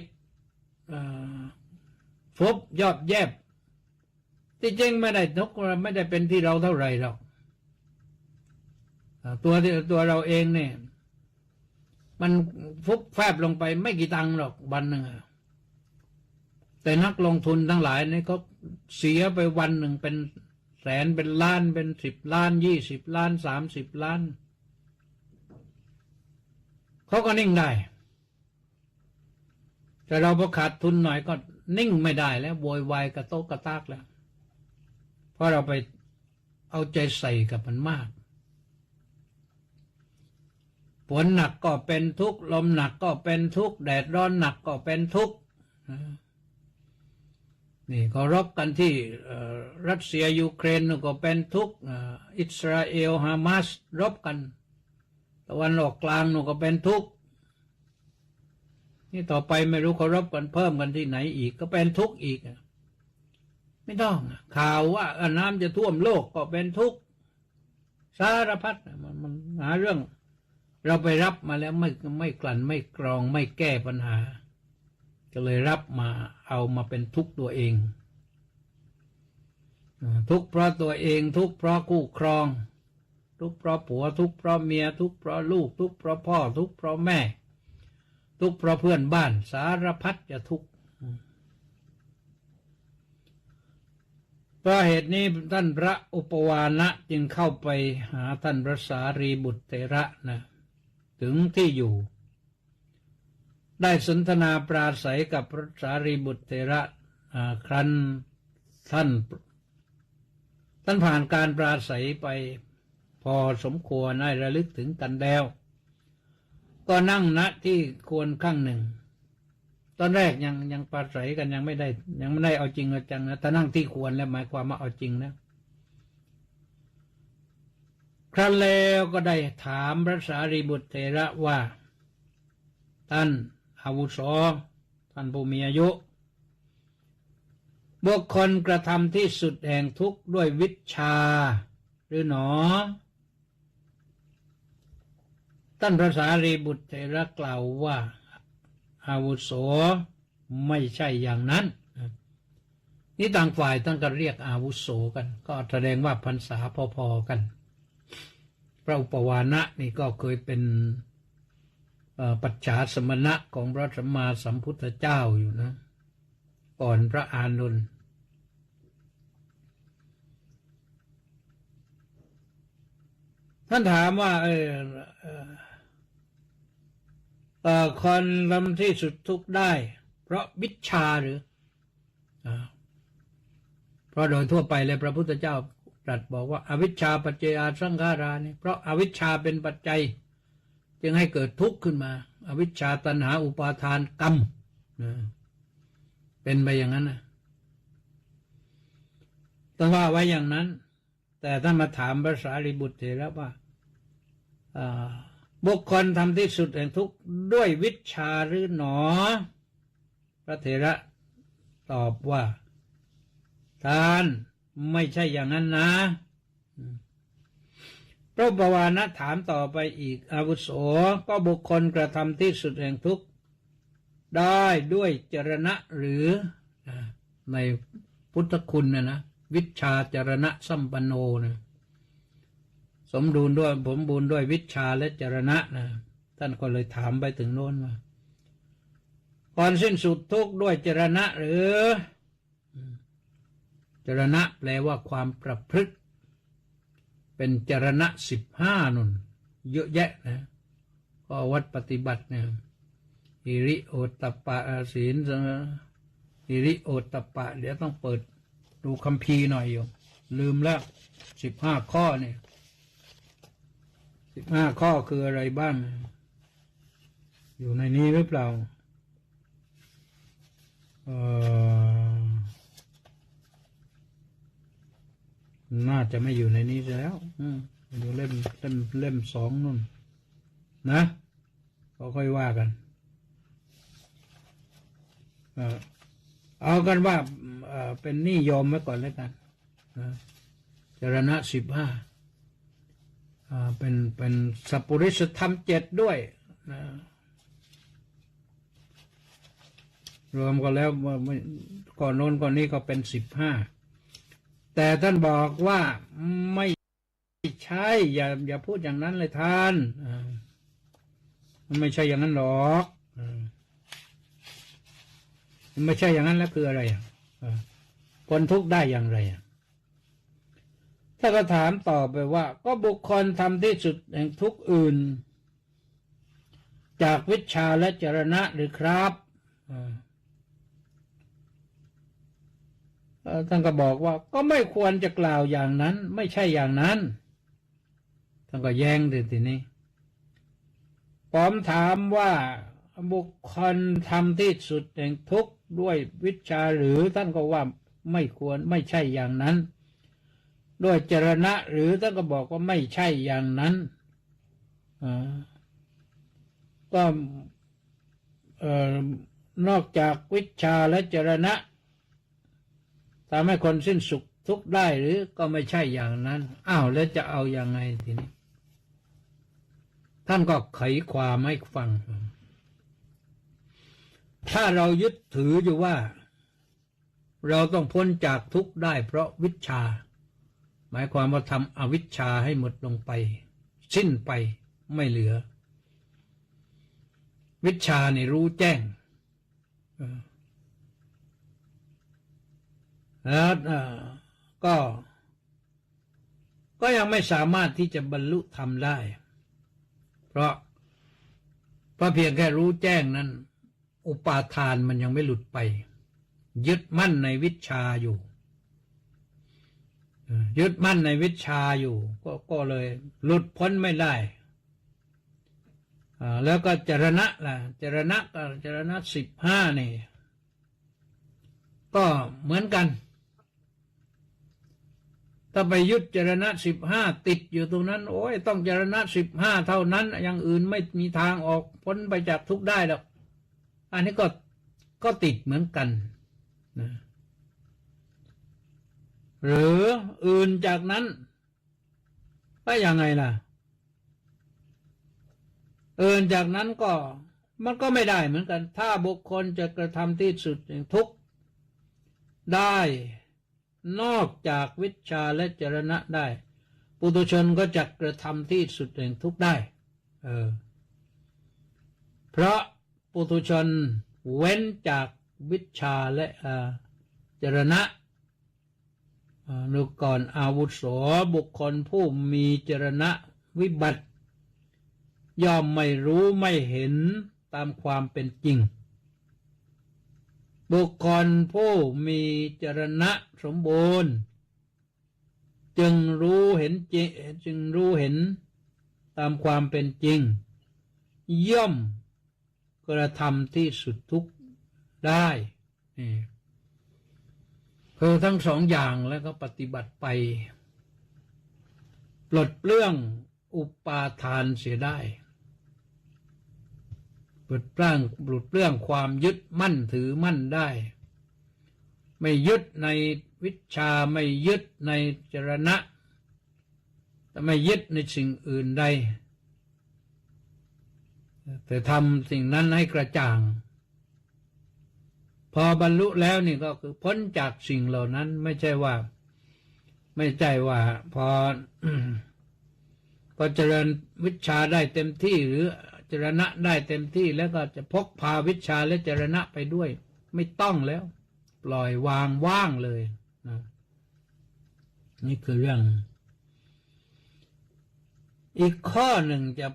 A: ฟุบยอดแยบที่จริงไม่ได้ทุกข์ไม่ได้เป็นที่เราเท่าไหร่หรอกตัวเราเองเนี่ยมันฟุบแฟบลงไปไม่กี่ตังค์หรอกวันหนึ่งแต่นักลงทุนทั้งหลายนี่เขาเสียไปวันหนึ่งเป็นแสนเป็นล้านเป็น10 ล้าน20 ล้าน30 ล้านเขาก็นิ่งได้ แต่เราพอขาดทุนหน่อยก็นิ่งไม่ได้แล้วโวยวายกระโตกกระตากแล้วเพราะเราไปเอาใจใส่กับมันมากฝนหนักก็เป็นทุกข์ลมหนักก็เป็นทุกข์แดดร้อนหนักก็เป็นทุกข์นี่ก็รบกันที่รัสเซียยูเครนก็เป็นทุกข์อิสราเอลฮามาสรบกันตะวันออกกลางก็เป็นทุกข์นี่ต่อไปไม่รู้เขารบกันเพิ่มกันที่ไหนอีกก็เป็นทุกข์อีกไม่ต้องข่าวว่าน้ำจะท่วมโลกก็เป็นทุกข์สารพัดมันหาเรื่องเราไปรับมาแล้วไม่กลั่นไม่กรองไม่แก้ปัญหาก็เลยรับมาเอามาเป็นทุกข์ตัวเองทุกข์เพราะตัวเองทุกข์เพราะคู่ครองทุกข์เพราะผัวทุกข์เพราะเมียทุกข์เพราะลูกทุกข์เพราะพ่อทุกข์เพราะแม่ทุกข์เพราะเพื่อนบ้านสารพัดจะทุกข์เพราะเหตุนี้ท่านพระอุปวานะจึงเข้าไปหาท่านพระสารีบุตรเถระนะถึงที่อยู่ได้สนทนาปราศัยกับพระสารีบุตรเถระครั้นท่านผ่านการปราศัยไปพอสมควรได้ระลึกถึงกันแล้วก็นั่งณที่ควรข้างหนึ่งตอนแรกยังปราศัยกันยังไม่ได้เอาจริงเอาจังนะถ้านั่งที่ควรแล้วหมายความว่าเอาจริงนะครั้นแล้วก็ได้ถามพระสารีบุตรเถระว่าท่านอาวุโสท่านผู้มีอายุบุคคลกระทำที่สุดแห่งทุกข์ด้วยวิชชาหรือหนอท่านพระสารีบุตรเถระกล่าวว่าอาวุโสไม่ใช่อย่างนั้นนี่ต่างฝ่ายตั้งกันเรียกอาวุโสกันก็แสดงว่าพรรษาพอๆกันพระอุปวานะนี่ก็เคยเป็นปัจฉาสมณะของพระสัมมาสัมพุทธเจ้าอยู่นะก่อนพระอานนท์ท่านถามว่าคนทำที่สุดทุกข์ได้เพราะวิชชาหรือเพราะโดยทั่วไปเลยพระพุทธเจ้าตรัสบอกว่าอวิชชาปัจเจยสังขารานี่เพราะอาวิชชาเป็นปัจจัยจึงให้เกิดทุกข์ขึ้นมาอวิชชาตัณหาอุปาทานกรรมเป็นไปอย่างนั้นนะต้องว่าไว้อย่างนั้นแต่ท่านมาถามพระสารีบุตรเถระว่าบุคคลทำที่สุดแห่งทุกข์ด้วยวิชชาหรือหนอพระเถระตอบว่าท่านไม่ใช่อย่างนั้นนะพระอุปวานะถามต่อไปอีกอาวุโสก็บุคคลกระทำที่สุดแห่งทุกข์ได้ด้วยจรณะหรือในพุทธคุณนะวิชชาจรณะสัมปันโนนะสมบูรณ์ด้วยวิชชาและจรณะนะท่านก็เลยถามไปถึงโน้นว่าก่อนสิ้นสุดทุกข์ด้วยจรณะหรือจรณะแปลว่าความประพฤติเป็นจรณะ15นุ่นเยอะแยะนะข้อวัดปฏิบัติเนี่ยหิริโอตตัปปะศีลหิริโอตตัปปะเดี๋ยวต้องเปิดดูคัมภีร์หน่อยอยู่ลืมแล้ว15 ข้อเนี่ย15 ข้อคืออะไรบ้างอยู่ในนี้หรือเปล่าน่าจะไม่อยู่ในนี้แล้วอยู่เล่ม2นู่นนะก็ค่อยว่ากันเอากันว่าเป็นนิยมไว้ก่อนแล้วกันจรณะ15เป็นสัพพุริสธรรม7ด้วยนะรวมกันแล้วก่อนโน้นก่อนนี้ก็เป็น15แต่ท่านบอกว่าไม่ใช่อย่าพูดอย่างนั้นเลยท่านมันไม่ใช่อย่างนั้นหรอกมันไม่ใช่อย่างนั้นแล้วคืออะไรพ้นทุกข์ได้อย่างไรถ้าก็ถามต่อไปว่าก็บุคคลทำที่สุดแห่งทุกข์อื่นจากวิชชาและจรณะหรือครับ ท่านก็บอกว่าก็ไม่ควรจะกล่าวอย่างนั้นไม่ใช่อย่างนั้นท่านก็แย้งทีนี้ผมถามว่าบุคคลทำที่สุดแห่งทุกข์ด้วยวิชชาหรือท่านก็ว่าไม่ควรไม่ใช่อย่างนั้นด้วยจรณะหรือท่านก็บอกว่าไม่ใช่อย่างนั้นก็นอกจากวิชชาและจรณะทำให้คนสิ้นสุขทุกข์ได้หรือก็ไม่ใช่อย่างนั้นอ้าวแล้วจะเอาอย่างไงทีนี้ท่านก็ไขความให้ฟังถ้าเรายึดถืออยู่ว่าเราต้องพ้นจากทุกข์ได้เพราะวิชชาหมายความว่าทำอวิชชาให้หมดลงไปสิ้นไปไม่เหลือวิชชานี่รู้แจ้งแล้วก็ยังไม่สามารถที่จะบรรลุธรรมได้เพราะเพียงแค่รู้แจ้งนั้นอุปาทานมันยังไม่หลุดไปยึดมั่นในวิชชาอยู่ยึดมั่นในวิชชาอยู่ก็เลยหลุดพ้นไม่ได้แล้วก็จรณะล่ะจรณะ15นี่ก็เหมือนกันถ้าไปยึดจรณะ15ติดอยู่ตรงนั้นโอ้ยต้องจรณะ15เท่านั้นอย่างอื่นไม่มีทางออกพ้นไปจากทุกข์ได้หรอกอันนี้ก็ติดเหมือนกันนะหรืออื่นจากนั้นก็ยังไงล่ะอื่นจากนั้นก็มันก็ไม่ได้เหมือนกันถ้าบุคคลจะกระทำที่สุดแห่งทุกข์ได้นอกจากวิชชาและจรณะได้ปุถุชนก็จะกระทำที่สุดแห่งทุกข์ได้เพราะปุถุชนเว้นจากวิชชาและจรณะนุก่อนอาวุโสบุคคลผู้มีจรณะวิบัติย่อมไม่รู้ไม่เห็นตามความเป็นจริงบุคคลผู้มีจรณะสมบูรณ์จึงรู้เห็นตามความเป็นจริงย่อมกระทำที่สุดทุกข์ได้คือทั้งสองอย่างแล้วก็ปฏิบัติไปปลดเปลื้องอุปาทานเสียได้ปลดเปลื้องความยึดมั่นถือมั่นได้ไม่ยึดในวิชชาไม่ยึดในจรณะแต่ไม่ยึดในสิ่งอื่นใดแต่ทำสิ่งนั้นให้กระจ่างพอบรรลุแล้วนี่ก็คือพ้นจากสิ่งเหล่านั้นไม่ใช่ว่าพอเจริญวิชชาได้เต็มที่หรือจรณะได้เต็มที่แล้วก็จะพกพาวิชชาและจรณะไปด้วยไม่ต้องแล้วปล่อยวางว่างเลยนะนี่คือเรื่องอีกข้อหนึ่งจะ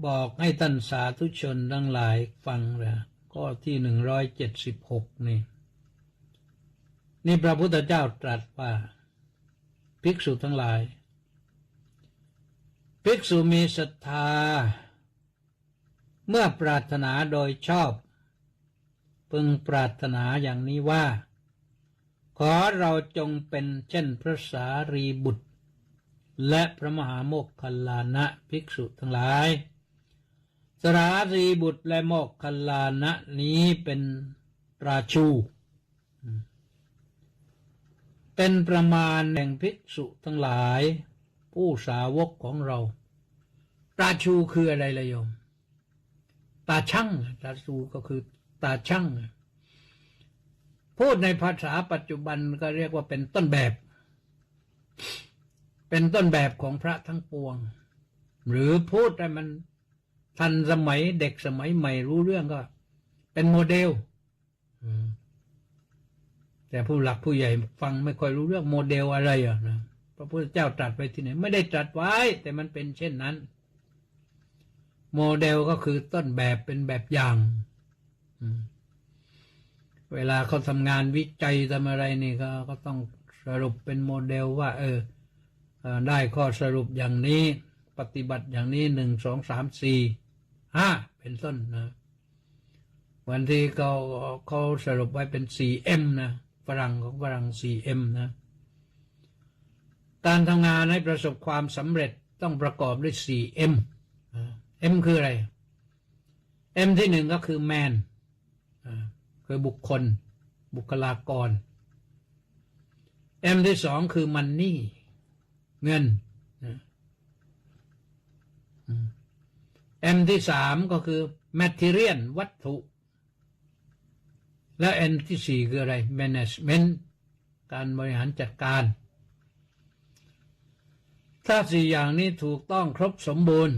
A: บอกให้ท่านสาธุชนทั้งหลายฟังนะข้อที่176นี่พระพุทธเจ้าตรัสว่าภิกษุทั้งหลายภิกษุมีศรัทธาเมื่อปรารถนาโดยชอบพึงปรารถนาอย่างนี้ว่าขอเราจงเป็นเช่นพระสารีบุตรและพระมหาโมคคัลลานะภิกษุทั้งหลายสารีบุตรและโมคคัลลานะนี้เป็นราชูเป็นประมาณแห่งภิกษุทั้งหลายผู้สาวกของเราราชูคืออะไรล่ะโยมตาช่างราชูก็คือตาช่างพูดในภาษาปัจจุบันก็เรียกว่าเป็นต้นแบบของพระทั้งปวงหรือพูดให้มันทันสมัยเด็กสมัยใหม่รู้เรื่องก็เป็นโมเดลแต่ผู้หลักผู้ใหญ่ฟังไม่ค่อยรู้เรื่องโมเดลอะไรนะพระพุทธเจ้าตรัสไว้ที่ไหนไม่ได้ตรัสไว้แต่มันเป็นเช่นนั้นโมเดลก็คือต้นแบบเป็นแบบอย่าง เวลาเขาทำงานวิจัยทำอะไรนี่ก็ต้องสรุปเป็นโมเดลว่าได้ข้อสรุปอย่างนี้ปฏิบัติอย่างนี้1 2 3 4 5เป็นต้นนะวันที่เขาสรุปไว้เป็น 4M นะฝรั่งของฝรั่ง 4M นะการทำงานให้ประสบความสำเร็จต้องประกอบด้วย 4M M คืออะไร M ที่หนึ่งก็คือ man คือบุคคลบุคลากร M ที่สองคือ money เงิน M ที่สามก็คือ material วัตถุและ N ที่สี่คืออะไร management การบริหารจัดการถ้าสี่อย่างนี้ถูกต้องครบสมบูรณ์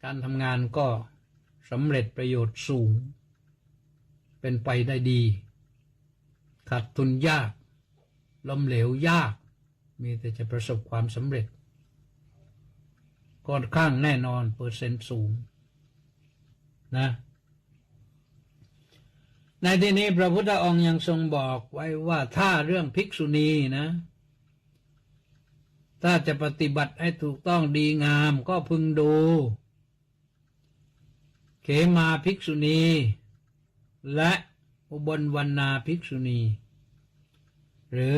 A: การทำงานก็สำเร็จประโยชน์สูงเป็นไปได้ดีขาดทุนยากล้มเหลวยากมีแต่จะประสบความสำเร็จค่อนข้างแน่นอนเปอร์เซ็นต์สูงนะในที่นี้พระพุทธองค์ยังทรงบอกไว้ว่าถ้าเรื่องภิกษุณีนะถ้าจะปฏิบัติให้ถูกต้องดีงามก็พึงดูเขมาภิกษุณีและอุบลวรรณาภิกษุณีหรือ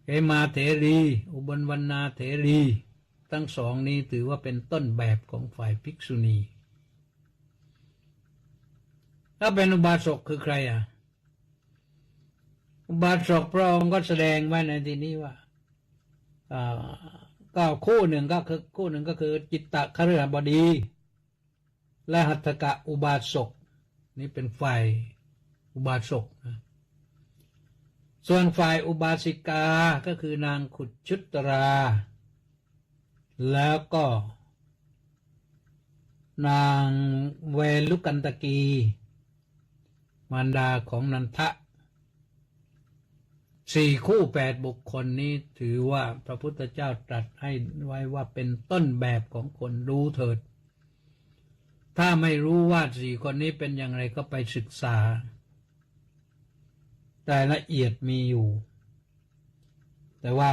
A: เขมาเถรีอุบลวรรณาเถรีทั้งสองนี้ถือว่าเป็นต้นแบบของฝ่ายภิกษุณีถ้าเป็นอุบาสกคือใครอุบาสกพระองค์ก็แสดงไว้ในที่นี้ว่าก็คู่หนึ่งก็คือจิตตคฤหบดีและหัตถกะอุบาสกนี่เป็นฝ่ายอุบาสกนะส่วนฝ่ายอุบาสิกาก็คือนางขุชุตราแล้วก็นางเวลุกันตกีมารดาของนันทะ4 คู่ 8 บุคคลนี้ถือว่าพระพุทธเจ้าตรัสให้ไว้ว่าเป็นต้นแบบของคนรู้เถิดถ้าไม่รู้ว่า4 คนนี้เป็นอย่างไรก็ไปศึกษารายละเอียดมีอยู่แต่ว่า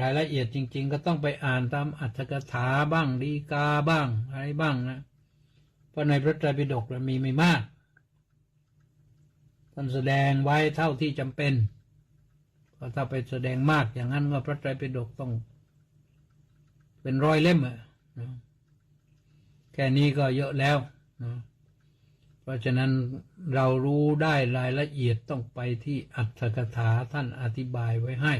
A: รายละเอียดจริงๆก็ต้องไปอ่านตามอรรถกถาบ้างดีกาบ้างอะไรบ้างนะเพราะในพระไตรปิฎกมันมีไม่มากท่านแสดงไว้เท่าที่จำเป็นเพราะถ้าไปแสดงมากอย่างนั้นก็พระไตรปิฎกต้องเป็น100 เล่มนะแค่นี้ก็เยอะแล้วนะเพราะฉะนั้นเรารู้ได้รายละเอียดต้องไปที่อรรถกถาท่านอธิบายไว้ให้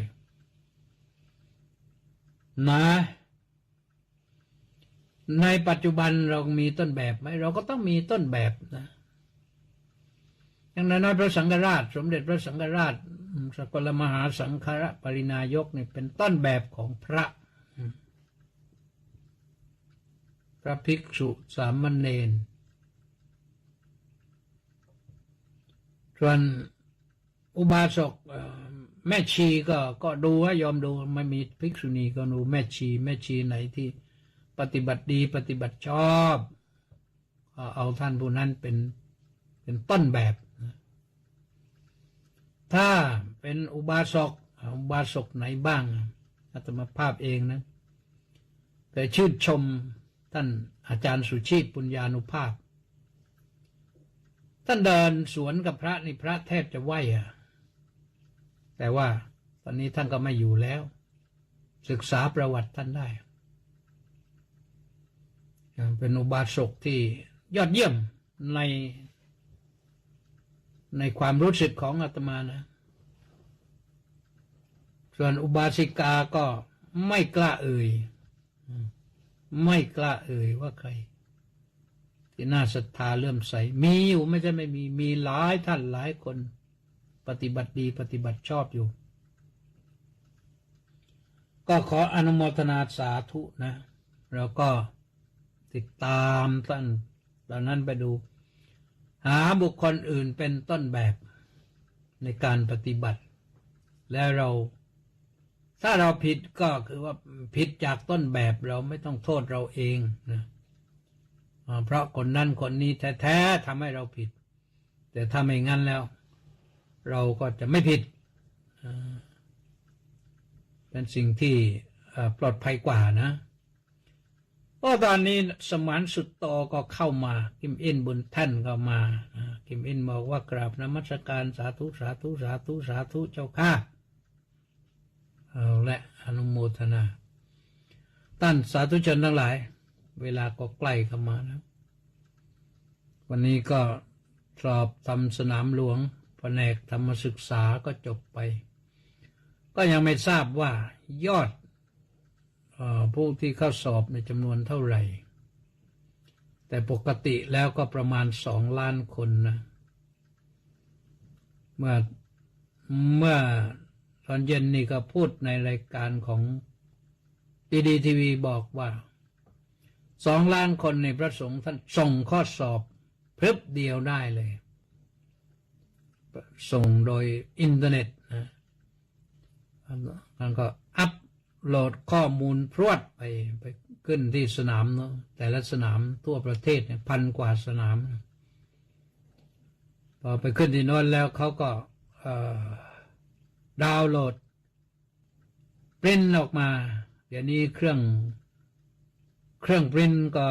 A: นะในปัจจุบันเรามีต้นแบบไหมเราก็ต้องมีต้นแบบนะอย่างน้อยๆพระสังฆราชสมเด็จพระสังฆราชสกลมหาสังฆปรินายกนี่เป็นต้นแบบของพระภิกษุสามเณรส่วนอุบาสกแม่ชีก็ดูว่ายอมดูไม่มีภิกษุณีก็ดูแม่ชีไหนที่ปฏิบัติดีปฏิบัติชอบเอาท่านผู้นั้นเป็นต้นแบบถ้าเป็นอุบาสกไหนบ้างอาตมาภาพเองนะแต่ชื่นชมท่านอาจารย์สุชีพปุญญานุภาพท่านเดินสวนกับพระนี่พระแทบจะไหวแต่ว่าตอนนี้ท่านก็ไม่อยู่แล้วศึกษาประวัติท่านได้เป็นอุบาสกที่ยอดเยี่ยมในความรู้สึกของอาตมานะส่วนอุบาสิกาก็ไม่กล้าเอ่ยว่าใครที่น่าศรัทธาเลื่อมใสมีอยู่ไม่ใช่ไม่มีหลายท่านหลายคนปฏิบัติดีปฏิบัติชอบอยู่ก็ขออนุโมทนาสาธุนะเราก็ติดตามท่านเหล่านั้นไปดูหาบุคคลอื่นเป็นต้นแบบในการปฏิบัติแล้วถ้าเราผิดก็คือว่าผิดจากต้นแบบเราไม่ต้องโทษเราเองนะเพราะคนนั้นคนนี้แท้ๆทำให้เราผิดแต่ถ้าไม่งั้นแล้ว เราก็จะไม่ผิดเป็นสิ่งที่ปลอดภัยกว่านะเพราะตอนนี้สมานสุดโตก็เข้ามากิมอินบุญท่านก็มากิมอินบอกว่ากราบนมัสการสาธุสาธุสาธุสาธุเจ้าข้าเอาและอนุโมทนาท่านสาธุชนทั้งหลายเวลาก็ใกล้เข้ามานะวันนี้ก็สอบทำสนามหลวงแผนกธรรมศึกษาก็จบไปก็ยังไม่ทราบว่ายอดผู้ที่เข้าสอบในจำนวนเท่าไหร่แต่ปกติแล้วก็ประมาณ2 ล้านคนนะเมื่อตอนเย็นนี่ก็พูดในรายการของดีทีวีบอกว่า2 ล้านคนในพระสงฆ์ท่านส่งข้อสอบพรึบเดียวได้เลยส่งโดยอินเทอร์เน็ตนะแล้วก็อัพโหลดข้อมูลพรวดไปขึ้นที่สนามเนาะแต่ละสนามทั่วประเทศเนี่ย1,000 กว่าสนามพอไปขึ้นที่โน้นแล้วเขาก็ดาวน์โหลดปริ้นออกมาเดี๋ยวนี้เครื่องปริ้นก็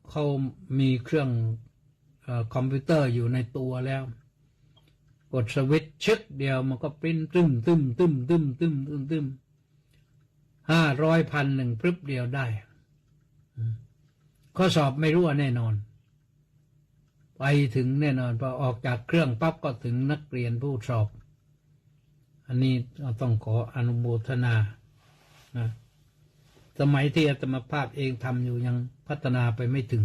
A: เขามีเครื่องคอมพิวเตอร์อยู่ในตัวแล้วกดสวิตช์ชึกเดียวมันก็ปริ้นตึ้ม500,000 พรึบเดียวได้ข้อสอบไม่รั่วแน่นอนไปถึงแน่นอนพอออกจากเครื่องปั๊บก็ถึงนักเรียนผู้สอบอันนี้เราต้องขออนุโมทนานะสมัยที่อาตมาภาพเองทำอยู่ยังพัฒนาไปไม่ถึง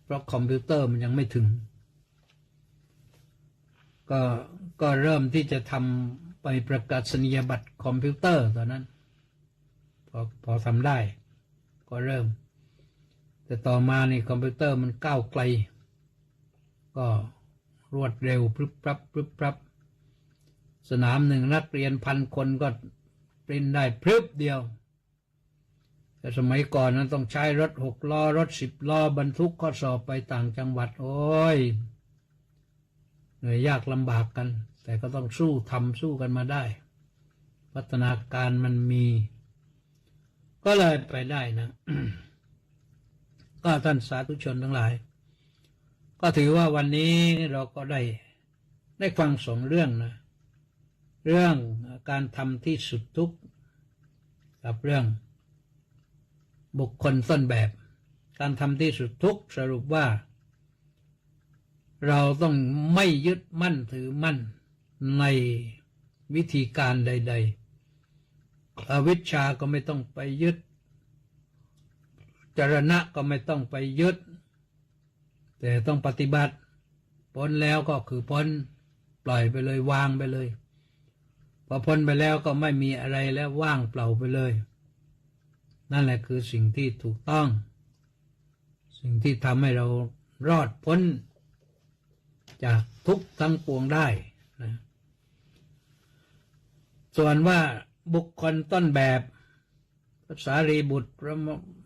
A: เพราะคอมพิวเตอร์มันยังไม่ถึงก็เริ่มที่จะทำไปประกาศนียบัตรคอมพิวเตอร์ตอนนั้นพอทำได้ก็เริ่มแต่ต่อมานี่คอมพิวเตอร์มันก้าวไกลก็รวดเร็วพรึบปรับสนามหนึ่งนักเรียน1,000 คนก็ปริ้นได้พรึบเดียวแต่สมัยก่อนนั้นต้องใช้รถ6 ล้อรถ10 ล้อบรรทุกข้อสอบไปต่างจังหวัดโอ้ยเหนื่อยยากลำบากกันแต่ก็ต้องสู้กันมาได้พัฒนาการมันมีก็เลยไปได้นะ ก็ท่านสาธุชนทั้งหลายก็ถือว่าวันนี้เราก็ได้ฟัง2 เรื่องนะเรื่องการทำที่สุดทุกข์กับเรื่องบุคคลต้นแบบการทำที่สุดทุกข์สรุปว่าเราต้องไม่ยึดมั่นถือมั่นในวิธีการใดๆอวิชชาก็ไม่ต้องไปยึดจรณะก็ไม่ต้องไปยึดแต่ต้องปฏิบัติพ้นแล้วก็คือพ้นปล่อยไปเลยวางไปเลยพอพ้นไปแล้วก็ไม่มีอะไรแล้วว่างเปล่าไปเลยนั่นแหละคือสิ่งที่ถูกต้องสิ่งที่ทำให้เรารอดพ้นจากทุกข์ทั้งปวงได้นะส่วนว่าบุคคลต้นแบบพระสารีบุตรพระ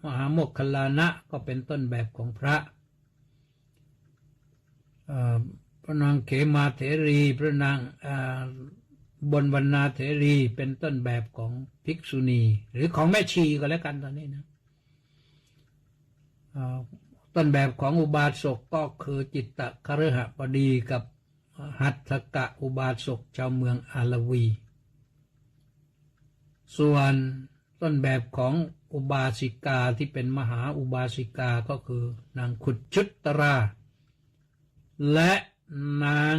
A: มหาโมคคัลลานะก็เป็นต้นแบบของพระพระนางเขมาเถรีพระนางบนวรรณาเถรีเป็นต้นแบบของภิกษุณีหรือของแม่ชีก็แล้วกันตอนนี้นะต้นแบบของอุบาสกก็คือจิตตคฤหบดีกับหัตถกะอุบาสกชาวเมืองอาลวีส่วนต้นแบบของอุบาสิกาที่เป็นมหาอุบาสิกาก็คือนางขุดชุตราและนาง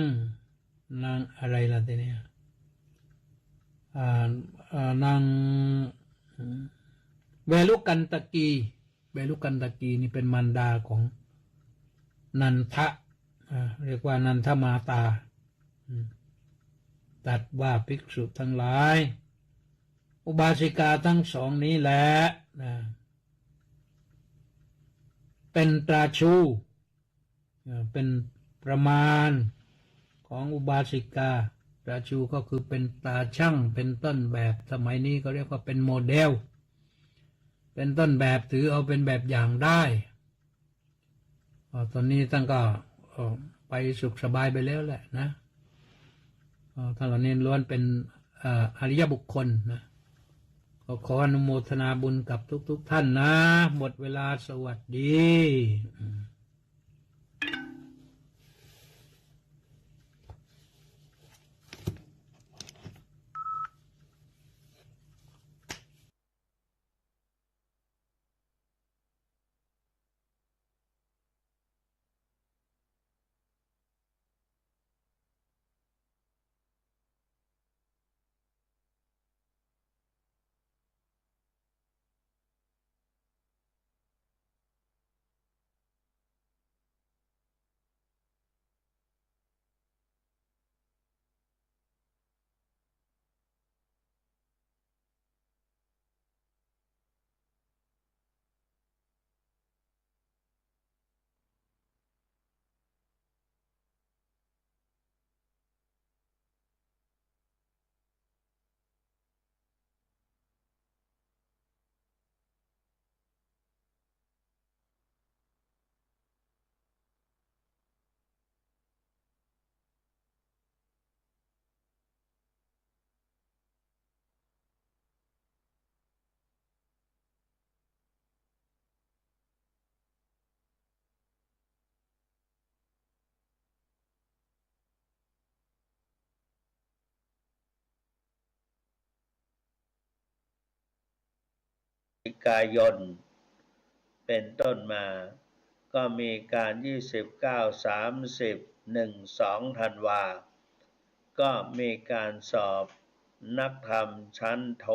A: อะไรล่ะทีนี้นางเวลุกันตกีนี่เป็นมารดาของนันทะเรียกว่านันทมาตาตัดว่าภิกษุทั้งหลายอุบาสิกาทั้ง2นี้แหละเป็นตราชูเป็นประมาณของอุบาสิกาตราชูก็คือเป็นตาช่างเป็นต้นแบบสมัยนี้ก็เรียกว่าเป็นโมเดลเป็นต้นแบบถือเอาเป็นแบบอย่างได้ตอนนี้ท่านก็ไปสุขสบายไปแล้วแหละนะ ท่านเหล่านี้ล้วนเป็นอริยบุคคลนะขออนุโมทนาบุญกับทุกท่านนะหมดเวลาสวัสดี
B: พฤศจิกายนเป็นต้นมาก็มีการ29 30 1 2ธันวาก็มีการสอบนักธรรมชั้นโท